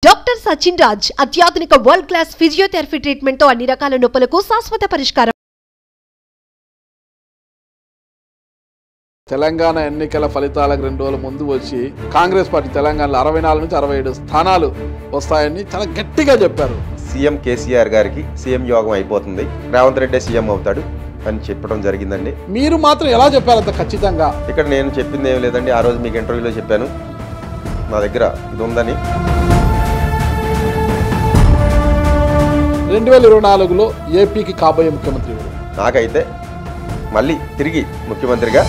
Doctor Sachin Raj అత్యాధునిక world class physiotherapy treatment తో అన్ని రకాల నొప్పులకు శాశ్వత పరిష్కారం. తెలంగాణ ఎన్నికల ఫలితాలకు 2 రోజుల ముందు వచ్చి కాంగ్రెస్ పార్టీ తెలంగాణలో 64 నుంచి 67 స్థానాలు వస్తాయని చాలా గట్టిగా చెప్పారు. సీఎం కేసీఆర్ గారికి సీఎం యోగం అయిపోతుంది, రేవంత్ రెడ్డి సీఎం అవుతాడు అని చెప్పడం జరిగిందండి. మీరు మాత్రం ఎలా చెప్పారు అంత ఖచ్చితంగా? ఇక్కడ నేను చెప్పింది ఏం లేదండి, ఆ రోజు మీకు ఇంటర్వ్యూలో చెప్పాను, నా దగ్గర ఇది ఉందని. 2024లో ఏపీకి కాబోయే ముఖ్యమంత్రి ఎవరు? నాకైతే మళ్ళీ తిరిగి ముఖ్యమంత్రిగా.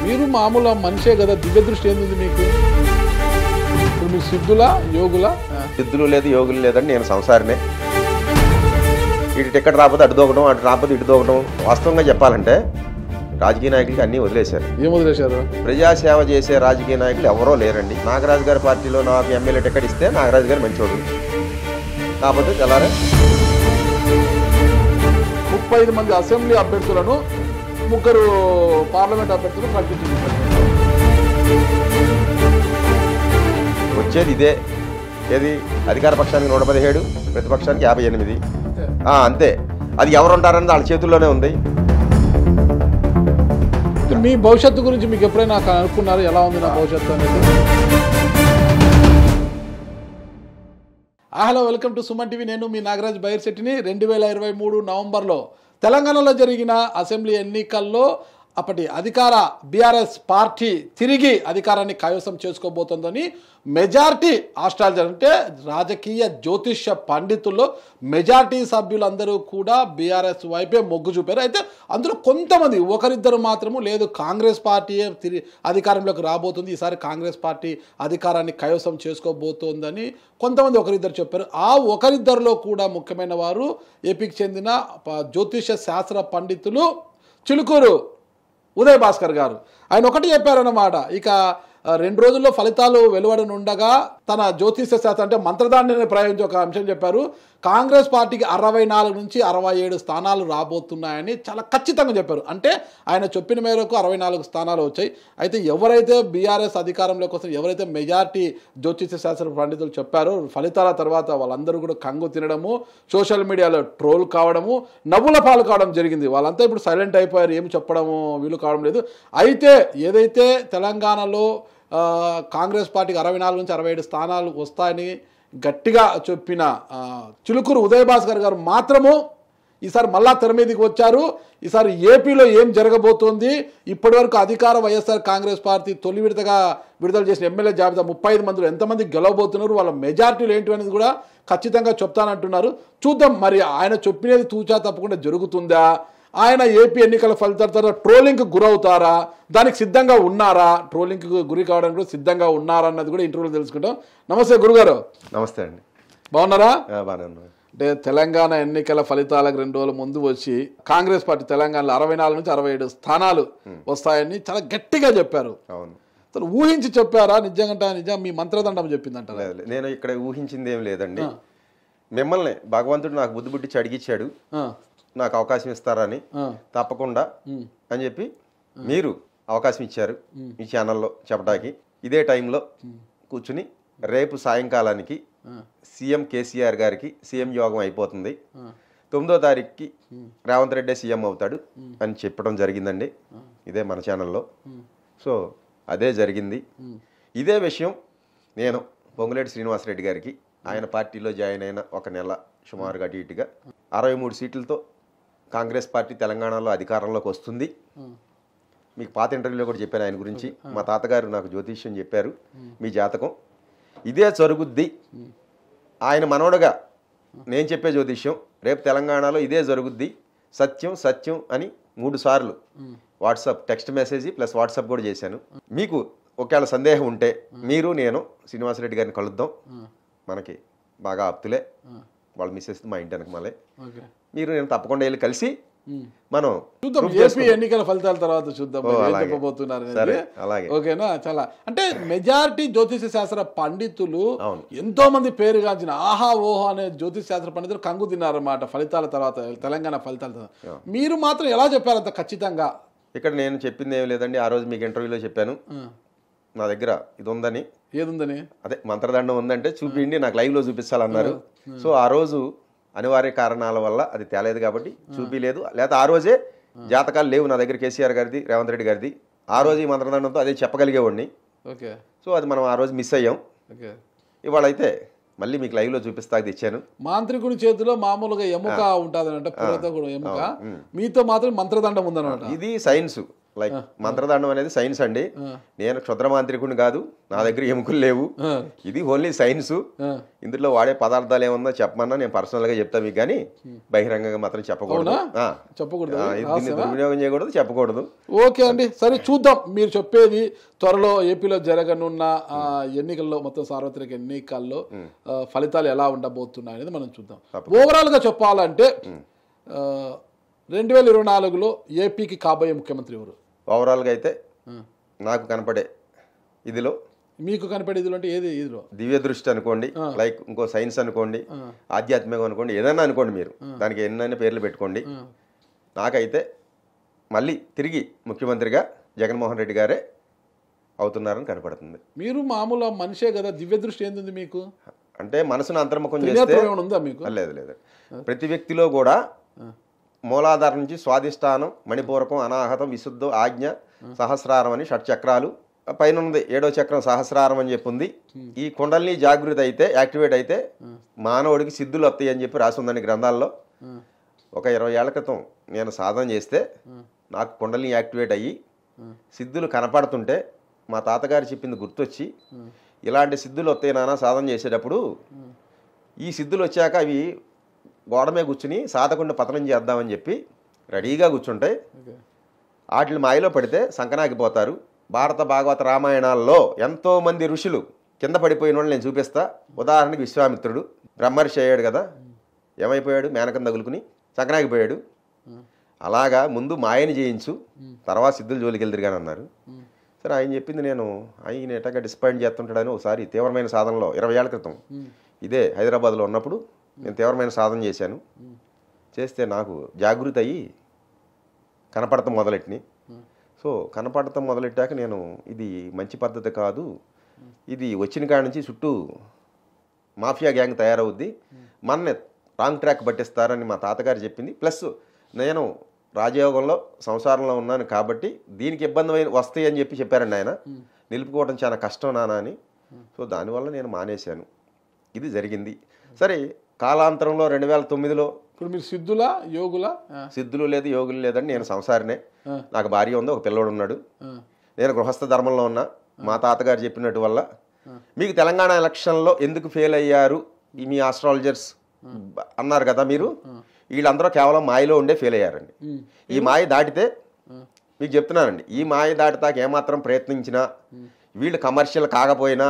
మీరు మామూలు మనిషే కదా, దివ్య దృష్టి ఏంది మీకు? ఇప్పుడు మీరు సిద్ధులా యోగులా? సిద్ధులు లేదు యోగులు లేదండి, నేను సంసారినే. ఇటు టికెట్ రాకపోతే అటు దూకడం, అటు రాకపోతే ఇటు దూకడం. వాస్తవంగా చెప్పాలంటే రాజకీయ నాయకులకి అన్నీ వదిలేశారు. ఏం వదిలేశారు? ప్రజాసేవ చేసే రాజకీయ నాయకులు ఎవరో లేరండి. నాగరాజు గారి పార్టీలో నాకు ఎమ్మెల్యే టికెట్ ఇస్తే నాగరాజు గారు మంచోడు, కాకపోతే తెల్లారే 35 మంది అసెంబ్లీ అభ్యర్థులను 3 పార్లమెంట్ అభ్యర్థులు ప్రకటించారు. వచ్చేది ఇదే, ఏది అధికార పక్షానికి 117, ప్రతిపక్షానికి 58. అంతే. అది ఎవరు ఉంటారన్నది వాళ్ళ చేతుల్లోనే ఉంది. మీ భవిష్యత్తు గురించి మీకు ఎప్పుడైనా అనుకున్నారు? ఎలా ఉంది నా భవిష్యత్తు అనేది? Hello, welcome to Suman TV. నేను మీ నాగరాజ్ బైర్శెట్టిని. 2023 నవంబర్లో తెలంగాణలో జరిగిన అసెంబ్లీ ఎన్నికల్లో అప్పటి అధికార బీఆర్ఎస్ పార్టీ తిరిగి అధికారాన్ని కైవసం చేసుకోబోతోందని మెజార్టీ ఆస్ట్రాలజర్, అంటే రాజకీయ జ్యోతిష్య పండితుల్లో మెజార్టీ సభ్యులందరూ కూడా బీఆర్ఎస్ వైపే మొగ్గు చూపారు. అయితే అందులో కొంతమంది, ఒకరిద్దరు మాత్రము లేదు, కాంగ్రెస్ పార్టీయే అధికారంలోకి రాబోతుంది, ఈసారి కాంగ్రెస్ పార్టీ అధికారాన్ని కైవసం చేసుకోబోతోందని కొంతమంది ఒకరిద్దరు చెప్పారు. ఆ ఒకరిద్దరిలో కూడా ముఖ్యమైన వారు ఏపీకి చెందిన జ్యోతిష శాస్త్ర పండితులు చిలుకూరు ఉదయ్ భాస్కర్ గారు. ఆయన ఒకటి చెప్పారన్నమాట, ఇక 2 రోజుల్లో ఫలితాలు వెలువడనుండగా తన జ్యోతిష శాస్త్రం అంటే మంత్రదాన్ని ప్రయోగించి ఒక అంశం చెప్పారు. కాంగ్రెస్ పార్టీకి 64 నుంచి 67 స్థానాలు రాబోతున్నాయని చాలా ఖచ్చితంగా చెప్పారు. అంటే ఆయన చెప్పిన మేరకు 64 స్థానాలు వచ్చాయి. అయితే ఎవరైతే బీఆర్ఎస్ అధికారంలోకి వస్తారు, ఎవరైతే మెజార్టీ జ్యోతిష శాస్త్ర పండితులు చెప్పారో, ఫలితాల తర్వాత వాళ్ళందరూ కూడా కంగు తినడము, సోషల్ మీడియాలో ట్రోల్ కావడము, నవ్వుల పాలు కావడం జరిగింది. వాళ్ళంతా ఇప్పుడు సైలెంట్ అయిపోయారు, ఏం చెప్పడము వీలు కావడం లేదు. అయితే ఏదైతే తెలంగాణలో కాంగ్రెస్ పార్టీకి 64 నుంచి 67 స్థానాలు వస్తాయని గట్టిగా చెప్పిన చిలుకూరు ఉదయ్ భాస్కర్ గారు మాత్రము ఈసారి మళ్ళా తెర మీదకి వచ్చారు. ఈసారి ఏపీలో ఏం జరగబోతోంది, ఇప్పటివరకు అధికార వైఎస్ఆర్ కాంగ్రెస్ పార్టీ తొలి విడతగా విడుదల చేసిన ఎమ్మెల్యే జాబితా 35 మందిలో ఎంతమంది గెలవబోతున్నారు, వాళ్ళ మెజార్టీలు ఏంటి అనేది కూడా ఖచ్చితంగా చెప్తానంటున్నారు. చూద్దాం మరి ఆయన చెప్పినది తూచా తప్పకుండా జరుగుతుందా, ఆయన ఏపీ ఎన్నికల ఫలితాల తర్వాత ట్రోలింగ్కి గురవుతారా, దానికి సిద్ధంగా ఉన్నారా, ట్రోలింగ్కి గురి కావడానికి కూడా సిద్ధంగా ఉన్నారా అన్నది కూడా ఇంటర్వ్యూలో తెలుసుకుంటాం. నమస్తే గురుగారు. నమస్తే అండి. బాగున్నారా? బాగానే ఉన్నా. అంటే తెలంగాణ ఎన్నికల ఫలితాలకు 2 రోజుల ముందు వచ్చి కాంగ్రెస్ పార్టీ తెలంగాణలో 64 నుంచి 67 స్థానాలు వస్తాయని చాలా గట్టిగా చెప్పారు. అవును. అసలు ఊహించి చెప్పారా? నిజం మీ మంత్రదండం చెప్పిందంట? నేను ఇక్కడ ఊహించింది ఏం లేదండి. మిమ్మల్ని భగవంతుడు నాకు బుద్ధి పుట్టించి అడిగిచ్చాడు, నాకు అవకాశం ఇస్తారని, తప్పకుండా అని చెప్పి మీరు అవకాశం ఇచ్చారు ఈ ఛానల్లో చెప్పడానికి. ఇదే టైంలో కూర్చుని రేపు సాయంకాలానికి సీఎం కేసీఆర్ గారికి సీఎం యోగం అయిపోతుంది, 9వ తారీఖుకి రేవంత్ రెడ్డి సీఎం అవుతాడు అని చెప్పడం జరిగిందండి. ఇదే మన ఛానల్లో. సో అదే జరిగింది. ఇదే విషయం నేను పొంగులేటి శ్రీనివాసరెడ్డి గారికి, ఆయన పార్టీలో జాయిన్ అయిన 1 నెల సుమారుగా అటు ఇటుగా 63 సీట్లతో కాంగ్రెస్ పార్టీ తెలంగాణలో అధికారంలోకి వస్తుంది. మీకు పాత ఇంటర్వ్యూలో కూడా చెప్పాను ఆయన గురించి. మా తాతగారు నాకు జ్యోతిష్యం చెప్పారు, మీ జాతకం ఇదే జరుగుద్ది. ఆయన మనోడగా నేను చెప్పే జ్యోతిష్యం రేపు తెలంగాణలో ఇదే జరుగుద్ది, సత్యం సత్యం అని 3 సార్లు WhatsApp text message plus WhatsApp కూడా చేశాను. మీకు ఒకవేళ సందేహం ఉంటే మీరు నేను శ్రీనివాసరెడ్డి గారిని కలుద్దాం, మనకి బాగా ఆప్తులే, వాళ్ళ మిస్సెస్ మా ఇంటి వెనకమాలే, మీరు నేను తప్పకుండా వెళ్ళి కలిసి మనం చూద్దాం. ఏపీ ఎన్నికల ఫలితాల తర్వాత చూద్దాం చెప్పబోతున్నారు. ఓకేనా? చాలా అంటే మెజారిటీ జ్యోతిష శాస్త్ర పండితులు ఎంతో మంది పేరుగాంచిన ఆహా ఓహో అనే జ్యోతిష శాస్త్ర పండితులు కంగు తిన్నారన్నమాట ఫలితాల తర్వాత, తెలంగాణ ఫలితాల తర్వాత. మీరు మాత్రం ఎలా చెప్పారు అంత ఖచ్చితంగా? ఇక్కడ నేను చెప్పింది ఏం లేదండి, ఆ రోజు మీకు ఇంటర్వ్యూలో చెప్పాను, నా దగ్గర ఇది ఉందని. ఏదుందని అదే మంత్రదండం ఉందంటే చూపిండి, నాకు లైవ్లో చూపించాలన్నారు. సో ఆ రోజు అనివార్య కారణాల వల్ల అది తేలేదు కాబట్టి చూపించలేదు. లేకపోతే ఆ రోజే జాతకాలు లేవు నా దగ్గర, కేసీఆర్ గారిది, రేవంత్ రెడ్డి గారిది. ఆ రోజు ఈ మంత్రదండంతో అదే చెప్పగలిగేవాడిని. ఓకే. సో అది మనం ఆ రోజు మిస్ అయ్యాం. ఓకే. ఇవాళ అయితే మళ్ళీ మీకు లైవ్లో చూపిస్తాకి తెచ్చాను. మాంత్రికుని చేతిలో మామూలుగా ఎముక ఉంటుందన్నమాట, పురత కూడా ఎముక, మీతో మాత్రం మంత్రదండం ఉందన్నమాట. ఇది సైన్స్, లైక్ మంత్రదండం అనేది సైన్స్ అండి. నేను క్షుద్ర మాంత్రికుని కాదు, నా దగ్గర ఎముకలు లేవు. ఇది ఓన్లీ సైన్స్. ఇందులో వాడే పదార్థాలు ఏమన్నా చెప్పమన్నా నేను పర్సనల్ గా చెప్తా మీకు, కానీ బహిరంగంగా మాత్రం చెప్పకూడదు. దీన్ని దుర్వినియోగం చేయకూడదు, చెప్పకూడదు. ఓకే అండి, సరే చూద్దాం. మీరు చెప్పేది త్వరలో ఏపీలో జరగనున్న ఎన్నికల్లో, మొత్తం సార్వత్రిక ఎన్నికల్లో ఫలితాలు ఎలా ఉండబోతున్నాయి అనేది మనం చూద్దాం. ఓవరాల్ గా చెప్పాలంటే 2024లో ఏపీకి కాబోయే ముఖ్యమంత్రి ఎవరు? ఓవరాల్గా అయితే నాకు కనపడే ఇదిలో, మీకు కనపడే ఇదిలో అంటే ఏది? ఇదిలో దివ్య దృష్టి అనుకోండి, లైక్ ఇంకో సైన్స్ అనుకోండి, ఆధ్యాత్మికం అనుకోండి, ఏదైనా అనుకోండి, మీరు దానికి ఎన్నైనా పేర్లు పెట్టుకోండి. నాకైతే మళ్ళీ తిరిగి ముఖ్యమంత్రిగా జగన్మోహన్ రెడ్డి గారే అవుతున్నారని కనపడుతుంది. మీరు మామూలు మనిషే కదా, దివ్య దృష్టి ఏంది మీకు? అంటే మనసును అంతర్ముఖం చేస్తే ఉందా మీకు? లేదు లేదు. ప్రతి వ్యక్తిలో కూడా మూలాధారం నుంచి స్వాధిష్టానం, మణిపూరకం, అనాహతం, విశుద్ధం, ఆజ్ఞ, సహస్రారం అని షట్చక్రాలు, పైన ఉంది 7వ చక్రం సహస్రారం అని చెప్పి ఉంది. ఈ కుండలిని జాగృతి అయితే, యాక్టివేట్ అయితే మానవుడికి సిద్ధులు వస్తాయి అని చెప్పి రాసి ఉందండి గ్రంథాల్లో. ఒక 20 ఏళ్ల క్రితం నేను సాధన చేస్తే నాకు కుండలిని యాక్టివేట్ అయ్యి సిద్ధులు కనపడుతుంటే మా తాతగారు చెప్పింది గుర్తొచ్చి, ఇలాంటి సిద్ధులు వస్తాయి నాన్న సాధన చేసేటప్పుడు, ఈ సిద్ధులు వచ్చాక అవి గోడమే కూర్చుని సాధకుండా పతనం చేద్దామని చెప్పి రెడీగా కూర్చుంటాయి. వాటిని మాయలో పడితే సంకనాగిపోతారు. భారత భాగవత రామాయణాల్లో ఎంతోమంది ఋషులు కింద పడిపోయిన వాళ్ళు నేను చూపిస్తా. ఉదాహరణకి విశ్వామిత్రుడు బ్రహ్మర్షి అయ్యాడు కదా, ఏమైపోయాడు? మేనకం తగులుకుని సంకనాగిపోయాడు. అలాగా ముందు మాయని చేయించు, తర్వాత సిద్ధుల జోలికి వెళ్దిరిగాని అన్నారు. సరే, ఆయన చెప్పింది నేను ఆయన ఎటగా డిసప్పాయింట్ చేస్తుంటాడని ఒకసారి తీవ్రమైన సాధనలో 20 ఏళ్ల క్రితం ఇదే హైదరాబాద్లో ఉన్నప్పుడు నేను తీవ్రమైన సాధన చేశాను. చేస్తే నాకు జాగృతి అయ్యి కనపడతాం మొదలెట్టిని. సో కనపడతాం మొదలెట్టాక నేను ఇది మంచి పద్ధతి కాదు, ఇది వచ్చిన కాడి నుంచి చుట్టూ మాఫియా గ్యాంగ్ తయారవుద్ది, మనని రాంగ్ ట్రాక్ పట్టిస్తారని మా తాతగారు చెప్పింది. ప్లస్ నేను రాజయోగంలో సంసారంలో ఉన్నాను కాబట్టి దీనికి ఇబ్బంది వస్తాయి అని చెప్పారండి ఆయన. నిలుపుకోవడం చాలా కష్టం నాన్న అని. సో దానివల్ల నేను మానేశాను. ఇది జరిగింది. సరే, కాలాంతరంలో 2009లో ఇప్పుడు మీరు సిద్ధులా యోగులా? సిద్ధులు లేదు, యోగులు లేదండి. నేను సంసారినే. నాకు భార్య ఉంది, ఒక పిల్లోడు ఉన్నాడు. నేను గృహస్థ ధర్మంలో ఉన్నా. మా తాతగారు చెప్పినట్టు వల్ల మీకు తెలంగాణ ఎలక్షన్లో ఎందుకు ఫెయిల్ అయ్యారు మీ ఆస్ట్రాలజర్స్ అన్నారు కదా మీరు, వీళ్ళందరూ కేవలం మాయలో ఉండే ఫెయిల్ అయ్యారండి. ఈ మాయ దాటితే మీకు చెప్తున్నానండి, ఈ మాయ దాటితాక ఏమాత్రం ప్రయత్నించినా, వీళ్ళు కమర్షియల్ కాకపోయినా,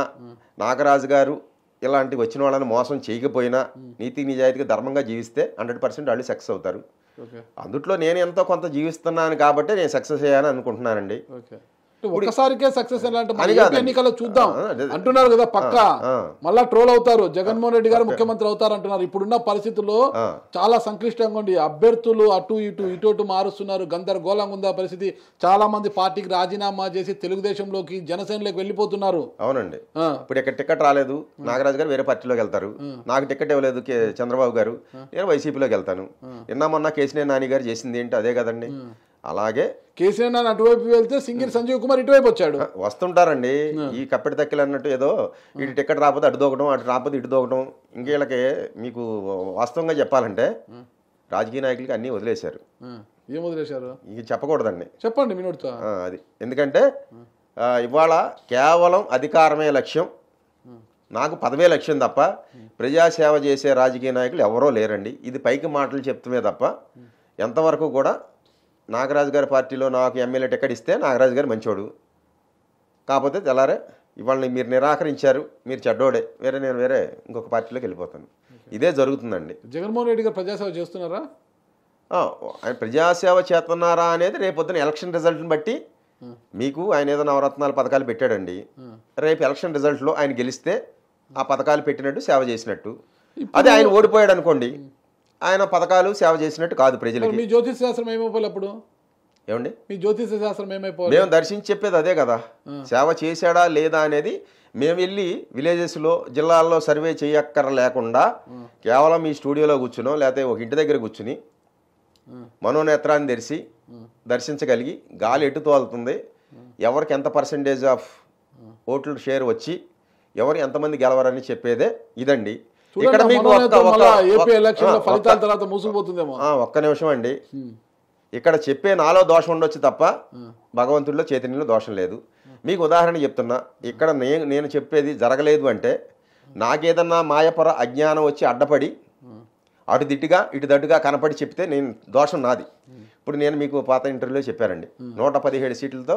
నాగరాజు గారు ఇలాంటి వచ్చిన వాళ్ళని మోసం చేయకపోయినా, నీతి నిజాయితీగా ధర్మంగా జీవిస్తే 100% వాళ్ళు సక్సెస్ అవుతారు. అందుట్లో నేను ఎంతో కొంత జీవిస్తున్నాను కాబట్టి నేను సక్సెస్ అయ్యాను అనుకుంటున్నానండి. ఒక్కసారికే సక్సెస్ ఎన్నికల్లో చూద్దాం అంటున్నారు కదా, పక్క మళ్ళా ట్రోల్ అవుతారు. జగన్మోహన్ రెడ్డి గారు ముఖ్యమంత్రి అవుతారు అంటున్నారు. ఇప్పుడున్న పరిస్థితుల్లో చాలా సంక్లిష్టంగా ఉంది. అభ్యర్థులు అటు ఇటు మారుస్తున్నారు. గందరగోళంగా ఉంది ఆ పరిస్థితి. చాలా మంది పార్టీకి రాజీనామా చేసి తెలుగుదేశంలోకి, జనసేనలోకి వెళ్ళిపోతున్నారు. అవునండి. ఇప్పుడు ఇక్కడ టికెట్ రాలేదు, నాగరాజు గారు వేరే పార్టీలోకి వెళ్తారు. నాకు టికెట్ ఇవ్వలేదు చంద్రబాబు గారు, నేను వైసీపీలోకి వెళ్తాను. నిన్న మొన్న కేసీఆర్ నాని గారు చేసింది ఏంటి అదే కదండి. అలాగే కేసీఆర్ నాని అటువైపు వెళ్తే సింగిల్ సంజీవ్ కుమార్ ఇటువైపు వచ్చాడు. వస్తుంటారండి ఈ కప్పెటి తక్కిలు అన్నట్టు. ఏదో ఇటు టికెట్ రాకపోతే అటు దూకడం, అటు రాకపోతే ఇటు దూకడం. ఇంకేళ్ళకి మీకు వాస్తవంగా చెప్పాలంటే రాజకీయ నాయకులకి అన్నీ వదిలేశారు. ఏం వదిలేశారు? ఇక చెప్పకూడదండి, చెప్పండి మినిట్తో. అది ఎందుకంటే ఇవాళ కేవలం అధికారమే లక్ష్యం, నాకు పదవే లక్ష్యం తప్ప ప్రజాసేవ చేసే రాజకీయ నాయకులు ఎవరో లేరండి. ఇది పైకి మాటలు చెప్తుమే తప్ప ఎంతవరకు కూడా నాగరాజు గారి పార్టీలో నాకు ఎమ్మెల్యే టికెట్ ఇస్తే నాగరాజు గారు మంచోడు, కాకపోతే తెల్లారే ఇవాళ మీరు నిరాకరించారు, మీరు చెడ్డోడే, నేను వేరే ఇంకొక పార్టీలోకి వెళ్ళిపోతాను. ఇదే జరుగుతుందండి. జగన్మోహన్ రెడ్డి గారు ప్రజాసేవ చేస్తున్నారా? ఆయన ప్రజాసేవ చేస్తున్నారా అనేది రేపొద్దున ఎలక్షన్ రిజల్ట్ని బట్టి మీకు ఆయన ఏదో నవరత్నాలు పథకాలు పెట్టాడండి. రేపు ఎలక్షన్ రిజల్ట్లో ఆయన గెలిస్తే ఆ పథకాలు పెట్టినట్టు సేవ చేసినట్టు. అదే ఆయన ఓడిపోయాడు అనుకోండి, ఆయన పథకాలు సేవ చేసినట్టు కాదు ప్రజలకి. మీ జ్యోతిష్ శాస్త్రం ఏమైపోలే అప్పుడు ఏమండి మీ జ్యోతిష శాస్త్రం ఏమైపోవాలి? మేము దర్శించి చెప్పేది అదే కదా, సేవ చేశాడా లేదా అనేది. మేము వెళ్ళి విలేజెస్లో జిల్లాల్లో సర్వే చేయక్కర లేకుండా కేవలం మీ స్టూడియోలో కూర్చునో లేకపోతే ఒక ఇంటి దగ్గర కూర్చుని మనోనేత్రాన్ని తెరిచి దర్శించగలిగి గాలి ఎటు తోలుతుంది, ఎవరికి ఎంత పర్సంటేజ్ ఆఫ్ ఓట్లు షేర్ వచ్చి ఎవరు ఎంతమంది గెలవరని చెప్పేదే ఇదండి. ఇక్కడ మీకు ఒక్క నిమిషం అండి, ఇక్కడ చెప్పే నాలో దోషం ఉండొచ్చు తప్ప భగవంతుడిలో చైతన్యంలో దోషం లేదు. మీకు ఉదాహరణ చెప్తున్నా, ఇక్కడ నేను చెప్పేది జరగలేదు అంటే నాకేదన్నా మాయపర అజ్ఞానం వచ్చి అడ్డపడి అటు దిట్టుగా ఇటు దట్టుగా కనపడి చెప్తే నేను దోషం నాది. ఇప్పుడు నేను మీకు పాత ఇంటర్వ్యూలో చెప్పానండి, 117 సీట్లతో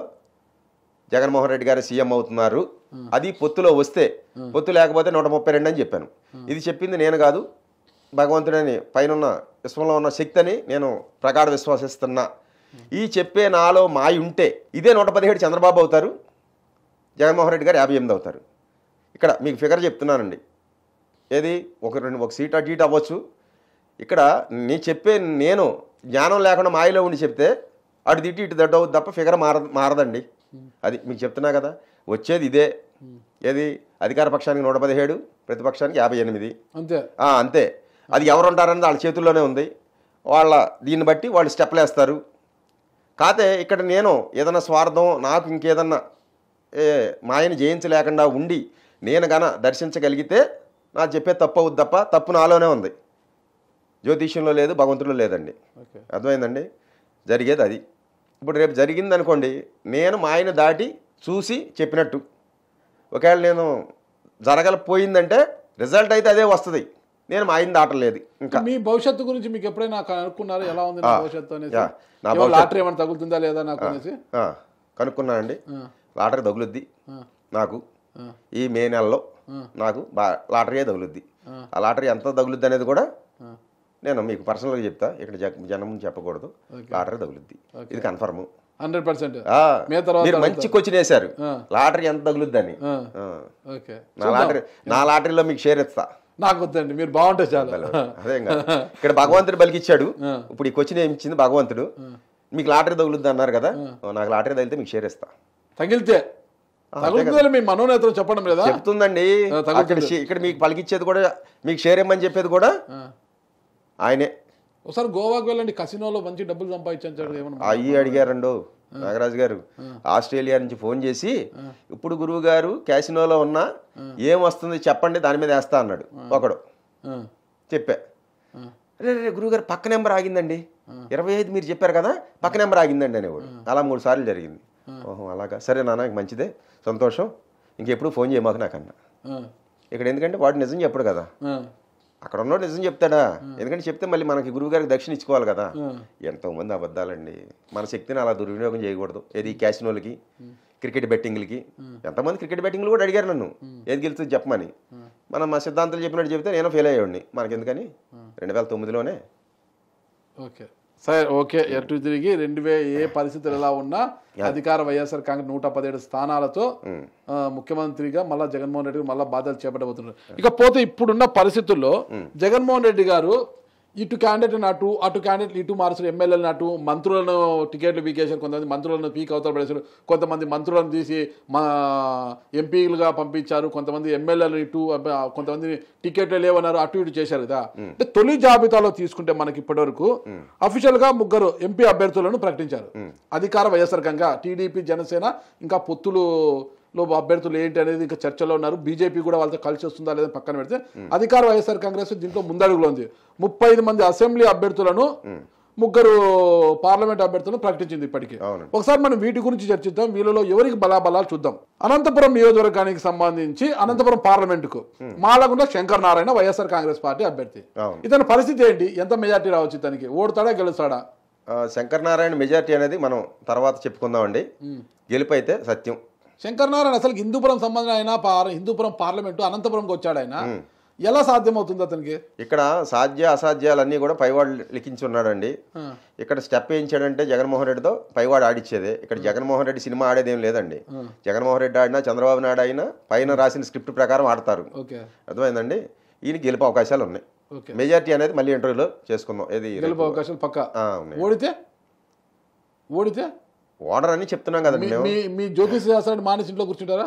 జగన్మోహన్ రెడ్డి గారు సీఎం అవుతున్నారు, అది పొత్తులో వస్తే, పొత్తు లేకపోతే 132 అని చెప్పాను. ఇది చెప్పింది నేను కాదు, భగవంతుడని పైన విశ్వంలో ఉన్న శక్తి అని నేను ప్రగాఢ విశ్వాసిస్తున్నా. ఈ చెప్పే నాలో మాయ ఉంటే ఇదే 117 చంద్రబాబు అవుతారు, జగన్మోహన్ రెడ్డి గారు 58 అవుతారు. ఇక్కడ మీకు ఫిగర్ చెప్తున్నానండి, ఏది ఒక సీట్ అటు ఇటు అవ్వచ్చు. ఇక్కడ నేను జ్ఞానం లేకుండా మాయలో ఉండి చెప్తే అటు తిట్టి ఇటు దడ్డు అవుతుంది తప్ప ఫిగర్ మారదండి. అది మీకు చెప్తున్నా కదా, వచ్చేది ఇదే. ఏది అధికార పక్షానికి 117, ప్రతిపక్షానికి 58 అంతే. అంతే. అది ఎవరు ఉంటారన్నది వాళ్ళ చేతుల్లోనే ఉంది. దీన్ని బట్టి వాళ్ళు స్టెప్లు వేస్తారు. కాకపోతే ఇక్కడ నేను ఏదైనా స్వార్థం, నాకు ఇంకేదన్నా మాయని జయించలేకుండా ఉండి నేను గన దర్శించగలిగితే నాకు చెప్పే తప్పు అవుద్ది తప్ప తప్పు నాలోనే ఉంది, జ్యోతిష్యంలో లేదు, భగవంతుడిలో లేదండి. అర్థమైందండి? జరిగేది అది. ఇప్పుడు రేపు జరిగింది అనుకోండి, నేను మాయను దాటి చూసి చెప్పినట్టు. ఒకవేళ నేను జరగకపోయిందంటే రిజల్ట్ అయితే అదే వస్తుంది, నేను మాయను దాటలేదు. ఇంకా మీ భవిష్యత్తు గురించి మీకు ఎప్పుడైనా అనుకున్నారు, ఎలా ఉంది నా భవిష్యత్తు అనేది? లాటరీ ఏమైనా తగులుతుందా లేదా నాకు అనేసి కనుక్కున్నానండి. లాటరీ తగులుద్ది నాకు, ఈ మే నెలలో నాకు లాటరీ తగులుద్ది. ఆ లాటరీ ఎంత తగులుద్ది అనేది కూడా నేను మీకు పర్సనల్గా చెప్తా, ఇక్కడ జనం చెప్పకూడదు. లాటరీ తగులుద్ది, ఇది కన్ఫర్మ్ 100%. మీరు మంచి క్వశ్చన్ వేశారు, లాటరీ ఎంత తగులుద్దని. నా లాటరీలో మీకు షేర్ ఇస్తా. నాకు వద్దండి, మీరు బాగుంటే చాలు. అదే ఇక్కడ భగవంతుడు బలికిచ్చాడు. ఇప్పుడు ఈ క్వశ్చన్ ఏమి ఇచ్చింది భగవంతుడు, మీకు లాటరీ తగులుద్ది అన్నారు కదా, నాకు లాటరీ తగిలితే మీకు షేర్ ఇస్తా. తగిలితే మీ మనోనేత్రం చెప్పడం లేదా? చెప్తుందండి. ఇక్కడ మీకు పలికిచ్చేది కూడా, మీకు షేర్ ఇమ్మని చెప్పేది కూడా ఆయనే. ఒకసారి గోవాకు వెళ్ళండి, కసినోలో మంచి డబ్బులు సంపాదించాడు. అయ్యి అడిగారండు నాగరాజు గారు, ఆస్ట్రేలియా నుంచి ఫోన్ చేసి, ఇప్పుడు గురువు గారు క్యాసినోలో ఉన్నా ఏం వస్తుంది చెప్పండి, దాని మీద వేస్తా అన్నాడు ఒకడు. చెప్పా, రే గురువుగారు పక్క నెంబర్ ఆగిందండి, 25 మీరు చెప్పారు కదా, పక్క నెంబర్ ఆగిందండి అనేవాడు. అలా 3 సార్లు జరిగింది. ఓహో అలాగా, సరే నాన్న మంచిదే, సంతోషం, ఇంకెప్పుడు ఫోన్ చేయమాకు నాకన్నా. ఇక్కడ ఎందుకంటే వాడు నిజం చెప్పడు కదా, అక్కడ ఉన్నోడు నిజం చెప్తాడా? ఎందుకంటే చెప్తే మళ్ళీ మనకి గురువు గారికి దక్షిణ ఇచ్చుకోవాలి కదా. ఎంతోమంది అబద్ధాలండి, మన శక్తిని అలా దుర్వినియోగం చేయకూడదు. ఏది క్యాసినోలకి, క్రికెట్ బెట్టింగ్లకి. ఎంతమంది క్రికెట్ బెట్టింగ్లు కూడా అడిగారు నన్ను, ఏది గెలుస్తుంది చెప్పమని. మనం మా సిద్ధాంతాలు చెప్పినట్టు చెప్తే నేను ఫెయిల్ అయ్యేవాడిని. మనకెందుకని 2009లోనే. ఓకే సరే, ఓకే. ఎటు తిరిగి ఏ పరిస్థితులు ఎలా ఉన్నా అధికార వైఎస్ఆర్ కాంగ్రెస్ 117 స్థానాలతో ముఖ్యమంత్రిగా మళ్ళా జగన్మోహన్ రెడ్డి మళ్ళీ బాధ్యతలు చేపట్టబోతున్నారు. ఇకపోతే ఇప్పుడున్న పరిస్థితుల్లో జగన్మోహన్ రెడ్డి గారు ఇటు క్యాండిడేట్ అటు, అటు క్యాండిడేట్లు ఇటు మార్చారు, ఎమ్మెల్యేలను అటు, మంత్రులను టికెట్లు పీకేశారు, కొంతమంది మంత్రులను పీక్ అవతల పడేశారు, కొంతమంది మంత్రులను తీసి మా ఎంపీలుగా పంపించారు, కొంతమంది ఎమ్మెల్యేలు ఇటు, కొంతమంది టికెట్లు లేవన్నారు, అటు ఇటు చేశారు కదా. అంటే తొలి జాబితాలో తీసుకుంటే మనకి ఇప్పటివరకు అఫీషియల్ గా 3 ఎంపీ అభ్యర్థులను ప్రకటించారు. అధికార వైఎస్ఆర్ కాంగ్రెస్, టీడీపీ, జనసేన, ఇంకా పొత్తులు అభ్యర్థులు ఏంటి అనేది ఇంకా చర్చలో ఉన్నారు. బీజేపీ కూడా వాళ్ళతో కలిసి వస్తుందా లేదా పక్కన పెడితే అధికార వైఎస్ఆర్ కాంగ్రెస్ దీంట్లో ముందడుగులో ఉంది. 35 మంది అసెంబ్లీ అభ్యర్థులను, 3 పార్లమెంట్ అభ్యర్థులను ప్రకటించింది ఇప్పటికే. ఒకసారి మనం వీటి గురించి చర్చిద్దాం, వీళ్ళలో ఎవరికి బలాబలాలు చూద్దాం. అనంతపురం నియోజకవర్గానికి సంబంధించి అనంతపురం పార్లమెంటుకు మాలగుండ శంకర్ నారాయణ వైఎస్ఆర్ కాంగ్రెస్ పార్టీ అభ్యర్థి. ఇతని పరిస్థితి ఏంటి, ఎంత మెజార్టీ రావచ్చు ఇతనికి, ఓడతాడా గెలుస్తాడా? శంకర్ నారాయణ మెజార్టీ అనేది మనం తర్వాత చెప్పుకుందామండి, గెలుపు అయితే సత్యం. శంకర్ నారాయణ అసలు హిందూపురం సంబంధం అయినా, హిందూపురం పార్లమెంటు అనంతపురంకి వచ్చాడు ఆయన, ఎలా సాధ్యమవుతుంది అతనికి? ఇక్కడ సాధ్య అసాధ్యాలన్నీ కూడా పైవాడు లిఖించున్నాడండి. ఇక్కడ స్టెప్ వేయించాడంటే జగన్మోహన్ రెడ్డితో పైవాడు ఆడిచ్చేదే. ఇక్కడ జగన్మోహన్ రెడ్డి సినిమా ఆడేదేం లేదండి. జగన్మోహన్ రెడ్డి ఆడినా, చంద్రబాబు నాయుడు అయినా పైన రాసిన స్క్రిప్ట్ ప్రకారం ఆడతారు. అర్థమైందండి? ఈయన గెలుపు అవకాశాలు ఉన్నాయి. మెజార్టీ అనేది మళ్ళీ ఇంటర్వ్యూలో చేసుకుందాం. ఏది గెలుపు అవకాశాలు పక్కా. ఓడితే ఓడితే ఓడర్ అని చెప్తున్నాం కదండి మేము. మీ జ్యోతిష్ శాస్త్రాన్ని మానేసి ఇంట్లో కూర్చుంటారా?